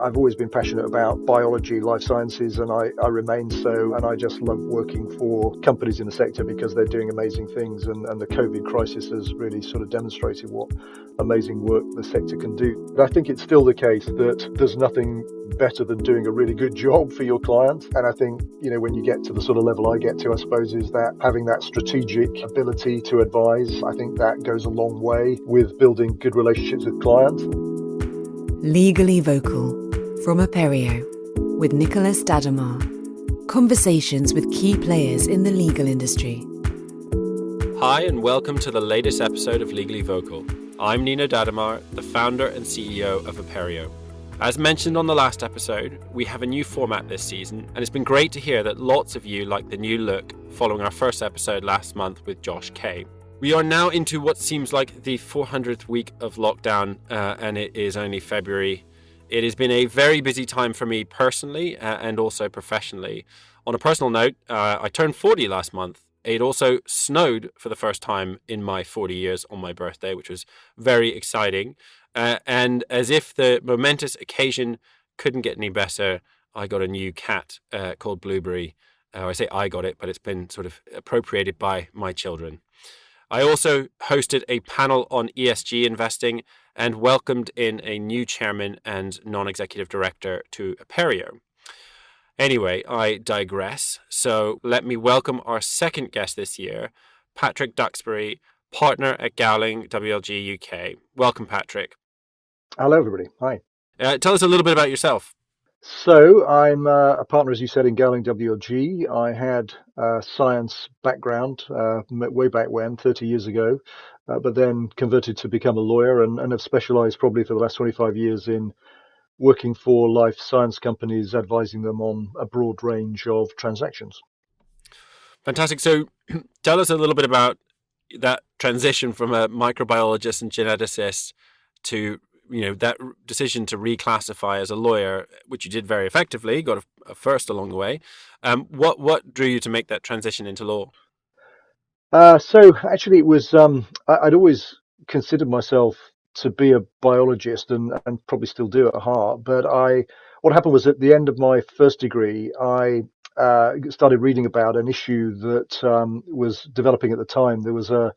I've always been passionate about biology, life sciences, and I remain so. And I just love working for companies in the sector because they're doing amazing things. And the COVID crisis has really sort of demonstrated what amazing work the sector can do. But I think it's still the case that there's nothing better than doing a really good job for your clients. And I think, when you get to the sort of level I get to, I suppose, is that having that strategic ability to advise, I think that goes a long way with building good relationships with clients. Legally Vocal from Aperio with Nicholas Dadamar. Conversations with key players in the legal industry. Hi and welcome to the latest episode of Legally Vocal. I'm Nino Dadamar, the founder and CEO of Aperio. As mentioned on the last episode, we have a new format this season, and it's been great to hear that lots of you like the new look following our first episode last month with Josh Kay. We are now into what seems like the 400th week of lockdown, and it is only February. It has been a very busy time for me personally and also professionally. On a personal note, I turned 40 last month. It also snowed for the first time in my 40 years on my birthday, which was very exciting. And as if the momentous occasion couldn't get any better, I got a new cat called Blueberry. I say I got it, but it's been sort of appropriated by my children. I also hosted a panel on ESG investing and welcomed in a new chairman and non-executive director to Aperio. Anyway, I digress. So let me welcome our second guest this year, Patrick Duxbury, partner at Gowling WLG UK. Welcome, Patrick. Hello, everybody. Hi. Tell us a little bit about yourself. So I'm a partner, as you said, in Gowling WLG. I had a science background way back when, 30 years ago, but then converted to become a lawyer and have specialized probably for the last 25 years in working for life science companies, advising them on a broad range of transactions. Fantastic. So tell us a little bit about that transition from a microbiologist and geneticist to that decision to reclassify as a lawyer, which you did very effectively, got a first along the way. What drew you to make that transition into law? So actually, it was I'd always considered myself to be a biologist and probably still do at heart. But what happened was at the end of my first degree, I started reading about an issue that was developing at the time. There was a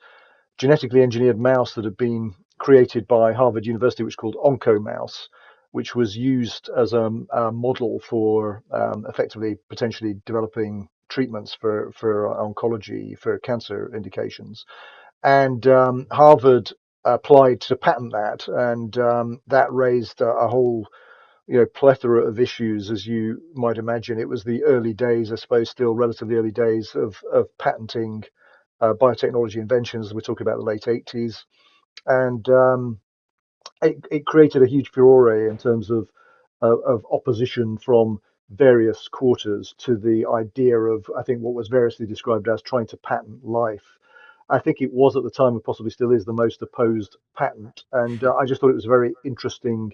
genetically engineered mouse that had been created by Harvard University, which is called OncoMouse, which was used as a model for effectively potentially developing treatments for oncology, for cancer indications. And Harvard applied to patent that, and that raised a whole plethora of issues, as you might imagine. It was the early days, I suppose, still relatively early days of patenting biotechnology inventions. We're talking about the late 80s. And it created a huge furore in terms of opposition from various quarters to the idea of, I think, what was variously described as trying to patent life. I think it was at the time, and possibly still is, the most opposed patent. And I just thought it was a very interesting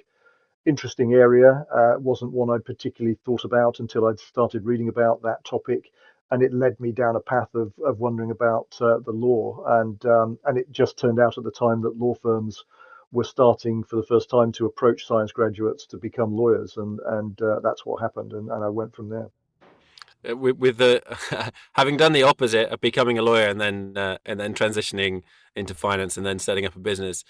area. It wasn't one I'd particularly thought about until I'd started reading about that topic. And it led me down a path of wondering about the law. And it just turned out at the time that law firms were starting for the first time to approach science graduates to become lawyers. And that's what happened. And I went from there. With the having done the opposite of becoming a lawyer and then transitioning into finance and then setting up a business,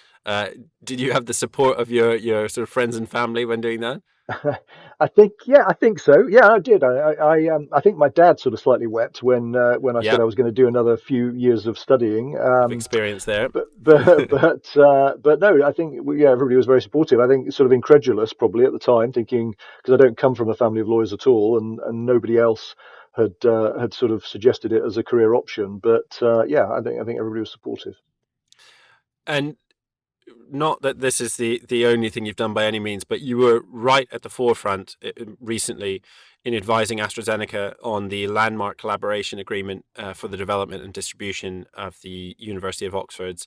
did you have the support of your sort of friends and family when doing that? I think so. Yeah, I did. I think my dad sort of slightly wept when I said I was going to do another few years of studying. Experience there, but no, I think everybody was very supportive. I think sort of incredulous probably at the time, thinking, because I don't come from a family of lawyers at all, and nobody else had sort of suggested it as a career option. But I think everybody was supportive. And not that this is the only thing you've done by any means, but you were right at the forefront recently in advising AstraZeneca on the landmark collaboration agreement for the development and distribution of the University of Oxford's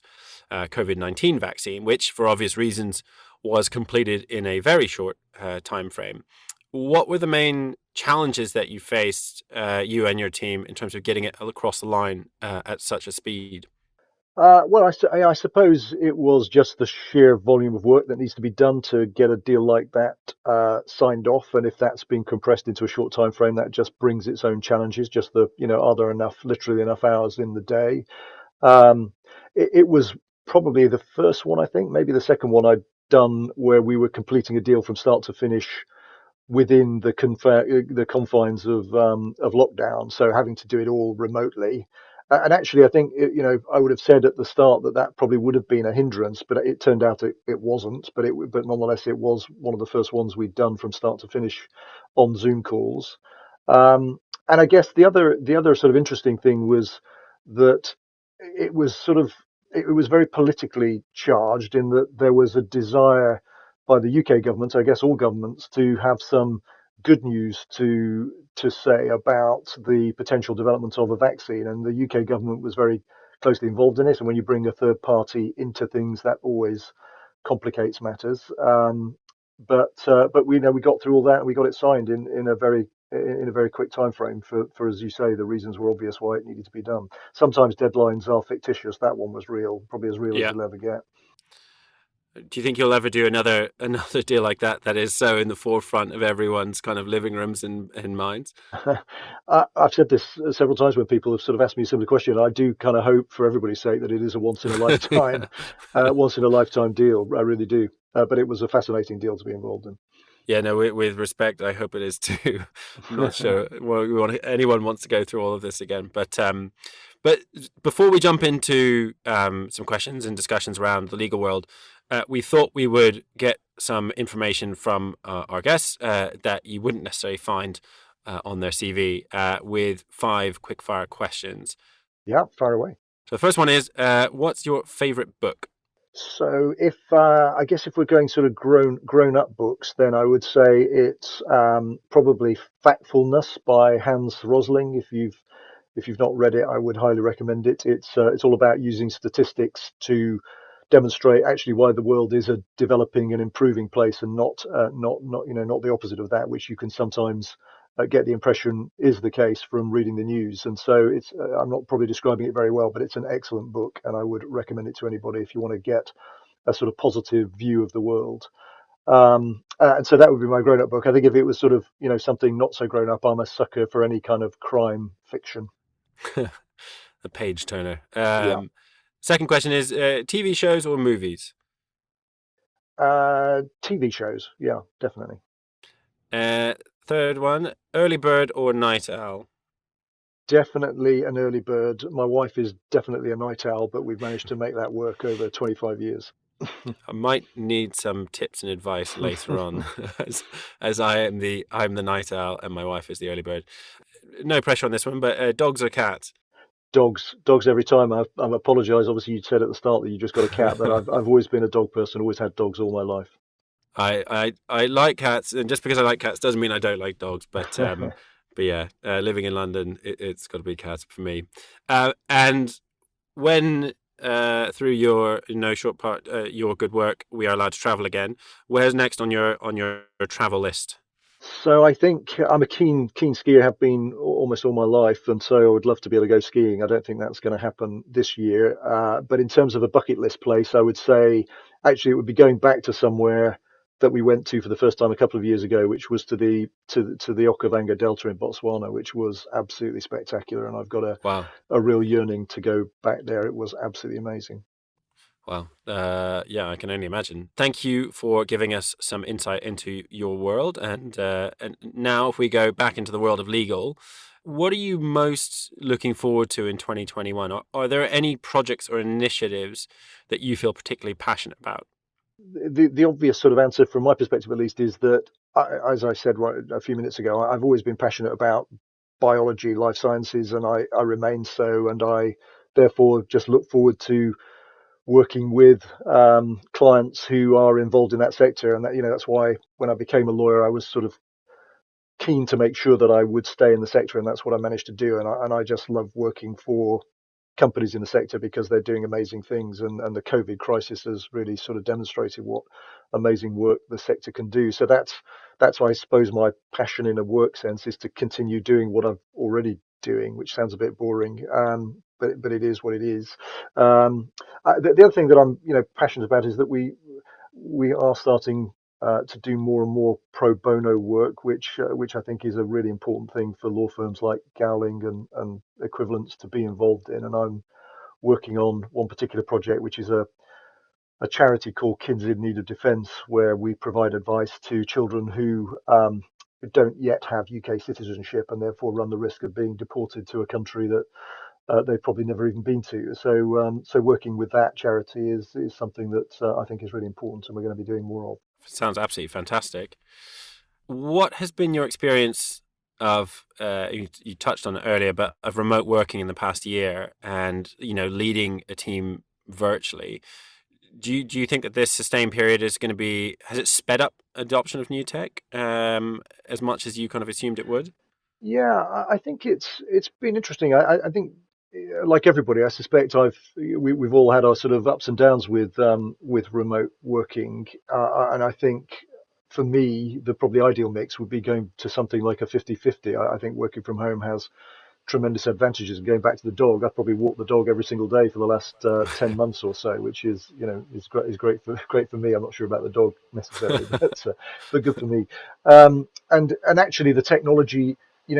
COVID-19 vaccine, which, for obvious reasons, was completed in a very short time frame. What were the main challenges that you faced, you and your team, in terms of getting it across the line at such a speed? I suppose it was just the sheer volume of work that needs to be done to get a deal like that signed off, and if that's been compressed into a short time frame, that just brings its own challenges. Just are there literally enough hours in the day? Um, it was probably the first one, I think, maybe the second one I'd done where we were completing a deal from start to finish within the confines of lockdown, so having to do it all remotely. And actually, I think I would have said at the start that that probably would have been a hindrance, but it turned out it wasn't. But nonetheless, it was one of the first ones we'd done from start to finish on Zoom calls. And I guess the other sort of interesting thing was that it was sort of it was very politically charged in that there was a desire by the UK government, I guess all governments, to have some good news to say about the potential development of a vaccine, and the UK government was very closely involved in it. And when you bring a third party into things, that always complicates matters. But we got through all that and we got it signed in a very quick time frame for as you say, the reasons were obvious why it needed to be done. Sometimes deadlines are fictitious. That one was real, probably as real as Yeah. you'll ever get. Do you think you'll ever do another deal like that is so in the forefront of everyone's kind of living rooms and minds? I've said this several times when people have sort of asked me a similar question. I do kind of hope, for everybody's sake, that it is a once in a lifetime deal. I really do. But it was a fascinating deal to be involved in. Yeah, no, with respect, I hope it is too. I'm not sure anyone wants to go through all of this again. But before we jump into some questions and discussions around the legal world, we thought we would get some information from our guests that you wouldn't necessarily find on their CV with 5 quickfire questions. Yeah, far away. So the first one is, what's your favorite book? So if I guess if we're going sort of grown up books, then I would say it's probably Factfulness by Hans Rosling. If you've not read it, I would highly recommend it. It's all about using statistics to demonstrate actually why the world is a developing and improving place, and not the opposite of that, which you can sometimes get the impression is the case from reading the news. And so I'm not probably describing it very well, but it's an excellent book, and I would recommend it to anybody if you want to get a sort of positive view of the world. And so that would be my grown-up book. I think if it was sort of something not so grown up, I'm a sucker for any kind of crime fiction. A page turner. Yeah. Second question is TV shows or movies? TV shows. Yeah, definitely. Third one, early bird or night owl? Definitely an early bird. My wife is definitely a night owl, but we've managed to make that work over 25 years. I might need some tips and advice later on, as I'm the night owl and my wife is the early bird. No pressure on this one, but dogs or cats? Dogs every time. I apologise. Obviously, you said at the start that you just got a cat, but I've always been a dog person. Always had dogs all my life. I like cats, and just because I like cats doesn't mean I don't like dogs. But yeah, living in London, it's got to be cats for me. And when through your short part your good work, we are allowed to travel again. Where's next on your travel list? So I think I'm a keen skier, have been almost all my life, and so I would love to be able to go skiing. I don't think that's going to happen this year. But in terms of a bucket list place, I would say actually it would be going back to somewhere that we went to for the first time a couple of years ago, which was to the Okavango Delta in Botswana, which was absolutely spectacular. And I've got Wow. a real yearning to go back there. It was absolutely amazing. Well, yeah, I can only imagine. Thank you for giving us some insight into your world. And now, if we go back into the world of legal, what are you most looking forward to in 2021? Are there any projects or initiatives that you feel particularly passionate about? The obvious sort of answer from my perspective, at least, is that, as I said right a few minutes ago, I've always been passionate about biology, life sciences, and I remain so. And I therefore just look forward to working with clients who are involved in that sector. And that's why when I became a lawyer, I was sort of keen to make sure that I would stay in the sector, and that's what I managed to do. And I just love working for companies in the sector because they're doing amazing things, and the COVID crisis has really sort of demonstrated what amazing work the sector can do. So that's I suppose my passion in a work sense is to continue doing what I'm already doing, which sounds a bit boring. but it is what it is. The other thing that I'm passionate about is that we are starting to do more and more pro bono work, which I think is a really important thing for law firms like Gowling and equivalents to be involved in. And I'm working on one particular project, which is a charity called Kids in Need of Defence, where we provide advice to children who don't yet have UK citizenship and therefore run the risk of being deported to a country that they've probably never even been to. So working with that charity is something that I think is really important, and we're going to be doing more of. Sounds absolutely fantastic. What has been your experience of you touched on it earlier, but of remote working in the past year, and leading a team virtually? Do you think that this sustained period is going to be, has it sped up adoption of new tech as much as you kind of assumed it would? Yeah, I think it's been interesting. I think, like everybody, I suspect we've all had our sort of ups and downs with remote working, and I think for me the probably ideal mix would be going to something like a 50-50. I think working from home has tremendous advantages. And going back to the dog, I've probably walked the dog every single day for the last 10 months or so, which is great for me. I'm not sure about the dog necessarily, but good for me. And actually the technology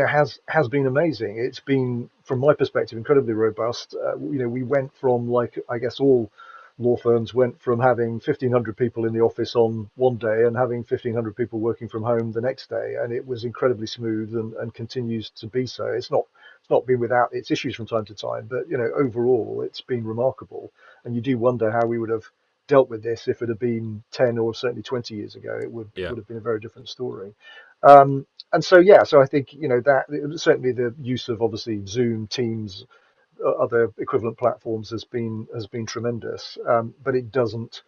has been amazing. It's been, from my perspective, incredibly robust. We went from, like, I guess all law firms went from having 1,500 people in the office on one day and having 1,500 people working from home the next day, and it was incredibly smooth and continues to be so. It's not been without its issues from time to time, but overall it's been remarkable. And you do wonder how we would have dealt with this if it had been 10 or certainly 20 years ago. It Yeah. would have been a very different story. And so yeah, so I think that certainly the use of obviously Zoom, Teams, other equivalent platforms has been tremendous. But it doesn't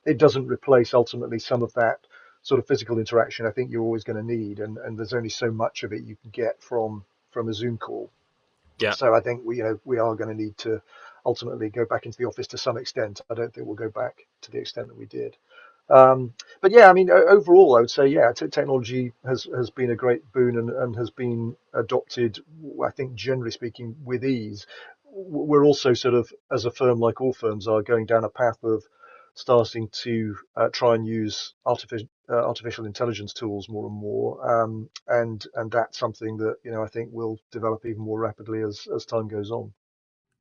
replace ultimately some of that sort of physical interaction I think you're always going to need, and there's only so much of it you can get from a Zoom call. Yeah. So I think we are going to need to ultimately go back into the office to some extent. I don't think we'll go back to the extent that we did. But yeah, I mean, overall, I would say, yeah, technology has been a great boon and has been adopted, I think, generally speaking, with ease. We're also sort of, as a firm, like all firms are, going down a path of starting to try and use artificial intelligence tools more and more, and that's something that I think will develop even more rapidly as time goes on.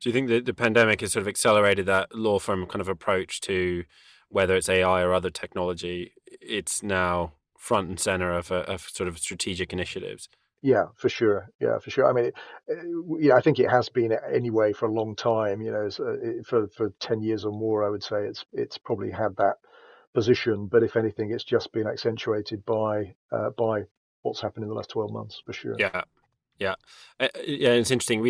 Do you think that the pandemic has sort of accelerated that law firm kind of approach to whether it's AI or other technology? It's now front and center of sort of strategic initiatives. Yeah, for sure. Yeah, for sure. I mean, I think it has been anyway for a long time. For 10 years or more, I would say it's probably had that position. But if anything, it's just been accentuated by what's happened in the last 12 months, for sure. Yeah, yeah, yeah. It's interesting.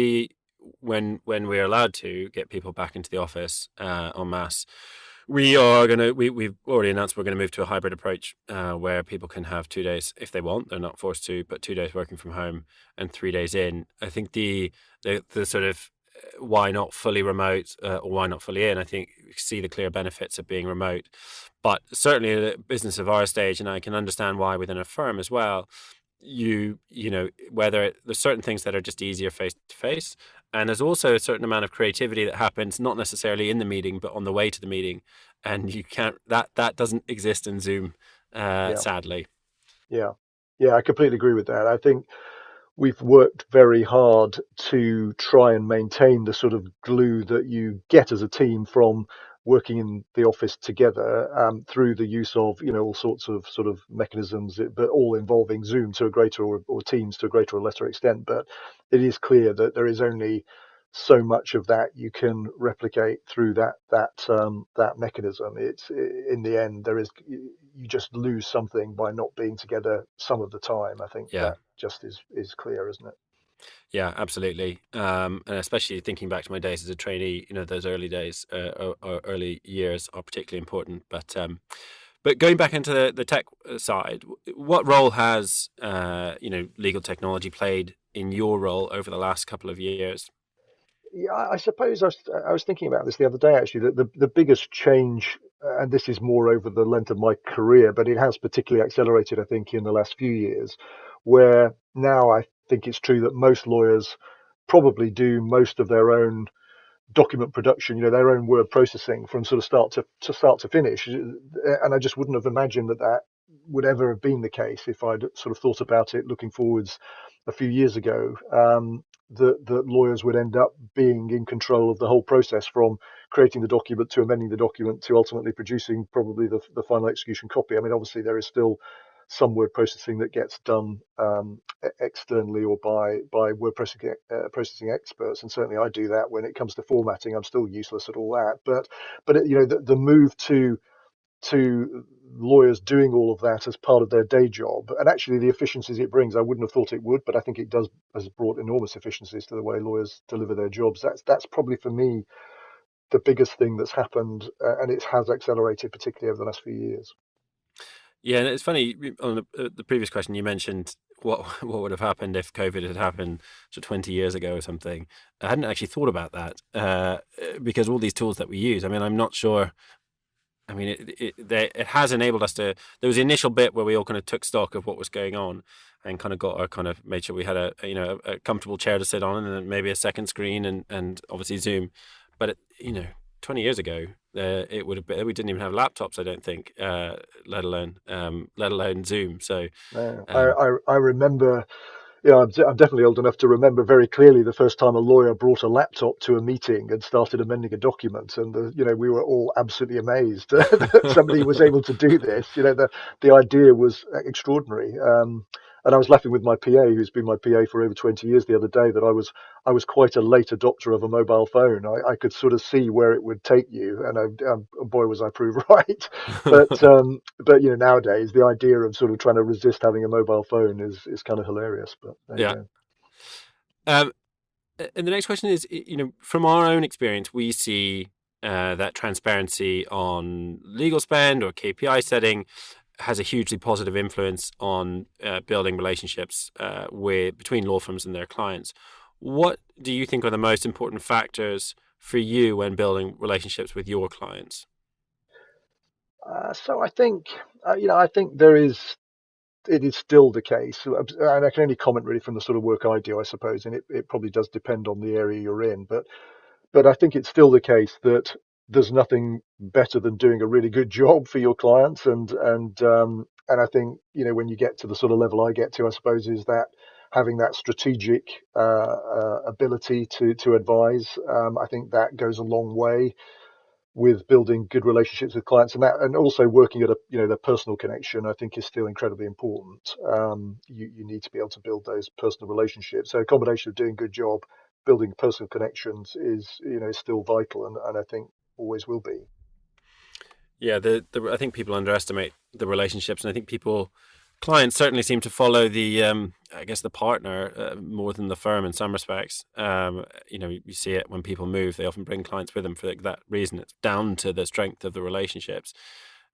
When we're allowed to get people back into the office en masse, we've already announced we're going to move to a hybrid approach where people can have 2 days if they want. They're not forced to, but 2 days working from home and 3 days in. I think the sort of why not fully remote or why not fully in? I think you see the clear benefits of being remote, but certainly a business of our stage, and I can understand why within a firm as well. Whether there's certain things that are just easier face to face, and there's also a certain amount of creativity that happens not necessarily in the meeting but on the way to the meeting, and you can't that doesn't exist in Zoom, Yeah, sadly. yeah, yeah. I completely agree with that. I think we've worked very hard to try and maintain the sort of glue that you get as a team from working in the office together, through the use of all sorts of sort of mechanisms, but all involving Zoom to a greater or Teams to a greater or lesser extent. But it is clear that there is only so much of that you can replicate through that mechanism. It's in the end there is you just lose something by not being together some of the time. I think Yeah. that just is clear, isn't it? Yeah, absolutely. And especially thinking back to my days as a trainee, those early days or early years are particularly important. But going back into the tech side, what role has legal technology played in your role over the last couple of years? Yeah, I suppose I was thinking about this the other day actually. That the biggest change, and this is more over the length of my career, but it has particularly accelerated, I think, in the last few years, where now I think it's true that most lawyers probably do most of their own document production, their own word processing from sort of start to finish. And I just wouldn't have imagined that would ever have been the case if I'd sort of thought about it looking forwards a few years ago. That lawyers would end up being in control of the whole process, from creating the document to amending the document to ultimately producing probably the final execution copy. I mean, obviously there is still some word processing that gets done externally or by word processing experts, and certainly I do that when it comes to formatting. I'm still useless at all that, but the move to lawyers doing all of that as part of their day job, and actually the efficiencies it brings, I wouldn't have thought it would, but I think it has brought enormous efficiencies to the way lawyers deliver their jobs. That's probably for me the biggest thing that's happened, and it has accelerated particularly over the last few years. Yeah, and it's funny, on the previous question you mentioned what would have happened if COVID had happened 20 years ago or something. I hadn't actually thought about that, because all these tools that we use, I mean, I'm not sure. I mean, it has enabled us to. There was the initial bit where we all kind of took stock of what was going on, and kind of made sure we had a comfortable chair to sit on, and then maybe a second screen, and obviously Zoom. But 20 years ago, it would have been, we didn't even have laptops, I don't think, let alone Zoom. So, um, I remember. Yeah, I'm definitely old enough to remember very clearly the first time a lawyer brought a laptop to a meeting and started amending a document, and we were all absolutely amazed that somebody was able to do this. The idea was extraordinary. And I was laughing with my PA, who's been my PA for over 20 years, the other day, that I was quite a late adopter of a mobile phone. I could sort of see where it would take you, and boy, was I proved right. But nowadays the idea of sort of trying to resist having a mobile phone is kind of hilarious. But there you yeah. go. Um, and the next question is, from our own experience, we see that transparency on legal spend or KPI setting has a hugely positive influence on building relationships between law firms and their clients. What do you think are the most important factors for you when building relationships with your clients? So I think it is still the case, and I can only comment really from the sort of work I do, I suppose, and it probably does depend on the area you're in, but I think it's still the case that there's nothing better than doing a really good job for your clients, and I think when you get to the sort of level I get to, I suppose, is that having that strategic ability to advise. I think that goes a long way with building good relationships with clients, and also working at the personal connection, I think, is still incredibly important. You need to be able to build those personal relationships. So a combination of doing a good job, building personal connections is still vital, and I think always will be. Yeah, I think people underestimate the relationships, and I think clients certainly seem to follow I guess the partner more than the firm in some respects. You see it when people move; they often bring clients with them for that reason. It's down to the strength of the relationships,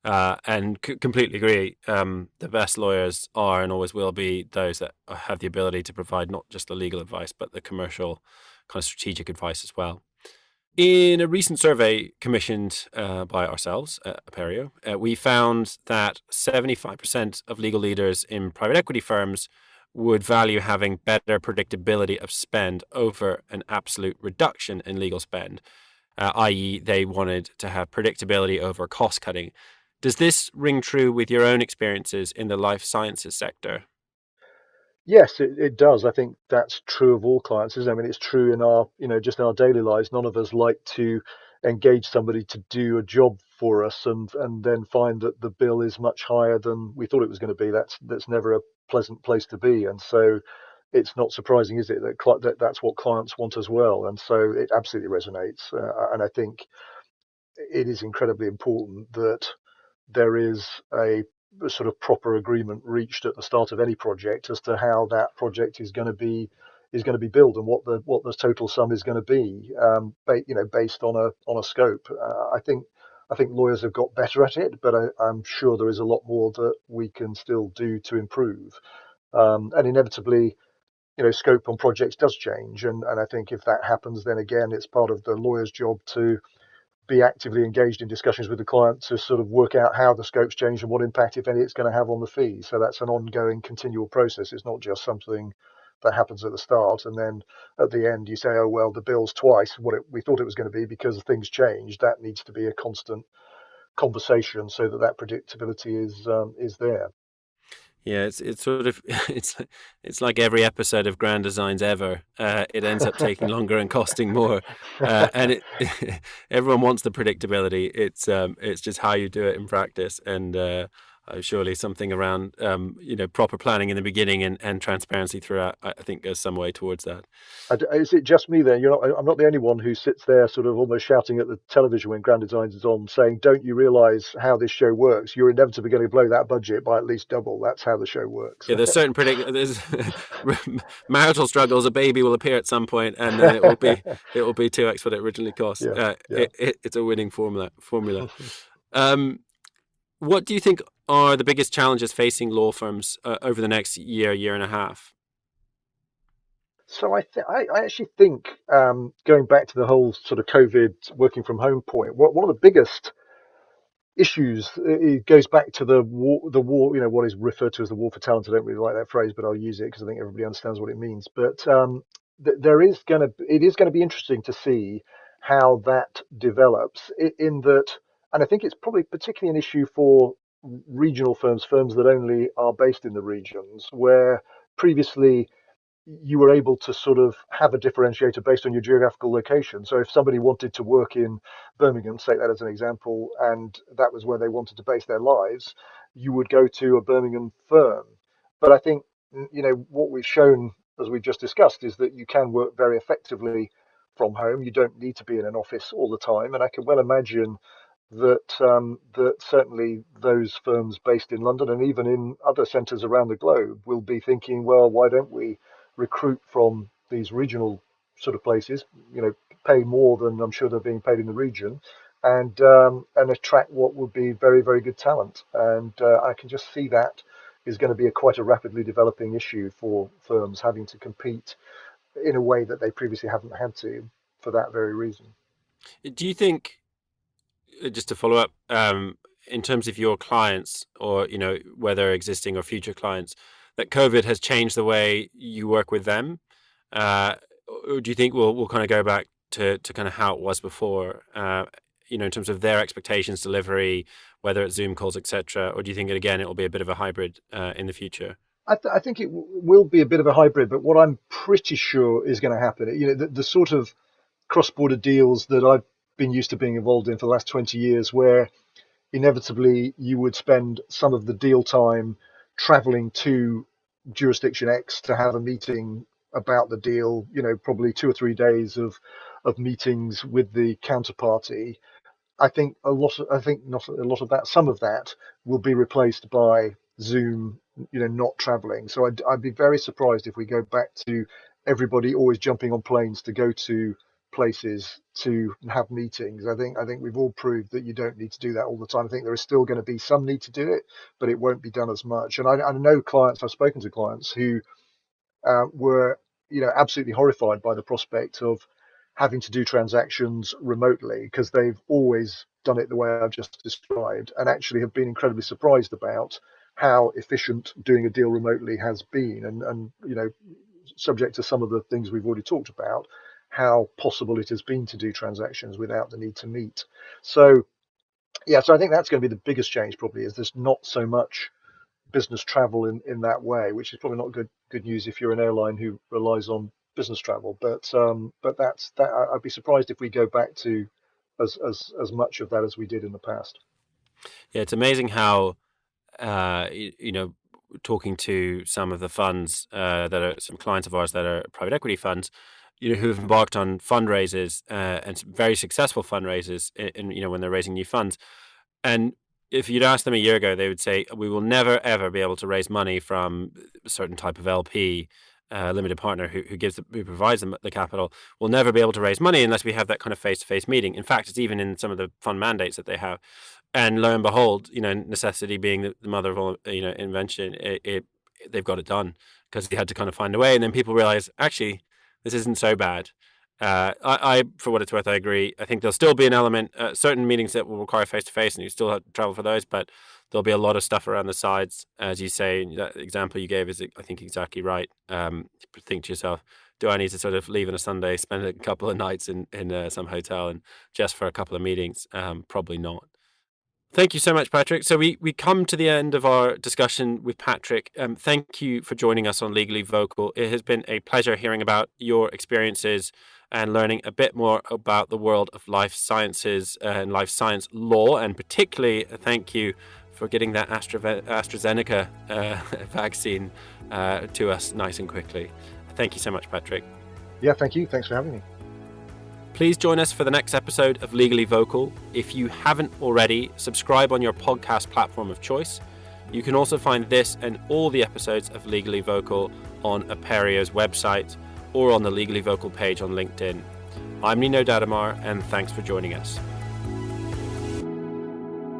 and completely agree. The best lawyers are and always will be those that have the ability to provide not just the legal advice, but the commercial kind of strategic advice as well. In a recent survey commissioned by ourselves at Aperio, we found that 75% of legal leaders in private equity firms would value having better predictability of spend over an absolute reduction in legal spend, i.e. they wanted to have predictability over cost cutting. Does this ring true with your own experiences in the life sciences sector? Yes, it does. I think that's true of all clients, isn't it? I mean, it's true in our, just in our daily lives. None of us like to engage somebody to do a job for us and then find that the bill is much higher than we thought it was going to be. That's never a pleasant place to be. And so it's not surprising, is it, that that's what clients want as well. And so it absolutely resonates. And I think it is incredibly important that there is a sort of proper agreement reached at the start of any project as to how that project is going to be built, and what the total sum is going to be, based on a scope. I think lawyers have got better at it, but I'm sure there is a lot more that we can still do to improve. And inevitably, scope on projects does change, and I think if that happens, then again, it's part of the lawyer's job to be actively engaged in discussions with the client to sort of work out how the scope's changed and what impact, if any, it's going to have on the fee. So that's an ongoing, continual process. It's not just something that happens at the start, and then at the end you say, oh well, the bill's twice what we thought it was going to be because things changed. That needs to be a constant conversation so that that predictability is there. Yeah, it's sort of it's like every episode of Grand Designs ever. It ends up taking longer and costing more, and everyone wants the predictability. It's just how you do it in practice, and surely something around proper planning in the beginning and transparency throughout. I think goes some way towards that. Is it just me then? I'm not the only one who sits there sort of almost shouting at the television when Grand Designs is on, saying, "Don't you realise how this show works? You're inevitably going to blow that budget by at least double. That's how the show works." Yeah, there's certain there's marital struggles. A baby will appear at some point, and then it will be 2x what it originally cost. Yeah. It's a winning formula. What do you think are the biggest challenges facing law firms over the next year and a half? So I actually think going back to the whole sort of COVID working from home point, one of the biggest issues, it goes back to the war, what is referred to as the war for talent. I don't really like that phrase, but I'll use it because I think everybody understands what it means. But it is going to be interesting to see how that develops in that, and I think it's probably particularly an issue for regional firms that only are based in the regions, where previously you were able to sort of have a differentiator based on your geographical location. So if somebody wanted to work in Birmingham, take that as an example, and that was where they wanted to base their lives, you would go to a Birmingham firm. But I think, what we've shown, as we just discussed, is that you can work very effectively from home. You don't need to be in an office all the time. And I can well imagine that certainly those firms based in London and even in other centres around the globe will be thinking, well, why don't we recruit from these regional sort of places, pay more than I'm sure they're being paid in the region, and attract what would be very, very good talent. And I can just see that is going to be quite a rapidly developing issue for firms having to compete in a way that they previously haven't had to for that very reason. Do you think, just to follow up, in terms of your clients or, whether existing or future clients, that COVID has changed the way you work with them? Or do you think we'll kind of go back to kind of how it was before, in terms of their expectations, delivery, whether it's Zoom calls, etc.? Or do you think, again, it will be a bit of a hybrid in the future? I think it will be a bit of a hybrid, but what I'm pretty sure is going to happen, the sort of cross-border deals that I've been used to being involved in for the last 20 years, where inevitably you would spend some of the deal time traveling to jurisdiction X to have a meeting about the deal, probably 2 or 3 days of meetings with the counterparty. I think not a lot of that, some of that will be replaced by Zoom, not traveling. So I'd be very surprised if we go back to everybody always jumping on planes to go to places to have meetings. I think we've all proved that you don't need to do that all the time. I think there is still going to be some need to do it, but it won't be done as much. And I know I've spoken to clients who were, absolutely horrified by the prospect of having to do transactions remotely because they've always done it the way I've just described, and actually have been incredibly surprised about how efficient doing a deal remotely has been, and subject to some of the things we've already talked about, how possible it has been to do transactions without the need to meet. So I think that's going to be the biggest change. Probably is there's not so much business travel in that way, which is probably not good news if you're an airline who relies on business travel. But that's that. I'd be surprised if we go back to as much of that as we did in the past. Yeah, it's amazing how talking to some of the funds that are some clients of ours that are private equity funds, who've embarked on fundraisers and some very successful fundraisers in when they're raising new funds. And if you'd asked them a year ago, they would say, we will never, ever be able to raise money from a certain type of LP, limited partner who provides them the capital. We'll never be able to raise money unless we have that kind of face-to-face meeting. In fact, it's even in some of the fund mandates that they have. And lo and behold, necessity being the mother of all, invention, they've got it done because they had to kind of find a way. And then people realize, actually, this isn't so bad. I, for what it's worth, I agree. I think there'll still be an element, certain meetings that will require face-to-face, and you still have to travel for those, but there'll be a lot of stuff around the sides. As you say, that example you gave is, I think, exactly right. Think to yourself, do I need to sort of leave on a Sunday, spend a couple of nights in some hotel and just for a couple of meetings? Probably not. Thank you so much, Patrick. So we come to the end of our discussion with Patrick. Thank you for joining us on Legally Vocal. It has been a pleasure hearing about your experiences and learning a bit more about the world of life sciences and life science law. And particularly, thank you for getting that AstraZeneca vaccine to us nice and quickly. Thank you so much, Patrick. Yeah, thank you. Thanks for having me. Please join us for the next episode of Legally Vocal. If you haven't already, subscribe on your podcast platform of choice. You can also find this and all the episodes of Legally Vocal on Aperio's website or on the Legally Vocal page on LinkedIn. I'm Nino Dadamar, and thanks for joining us.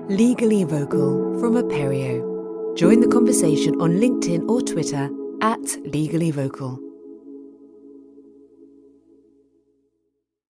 Legally Vocal from Aperio. Join the conversation on LinkedIn or Twitter @Legally Vocal.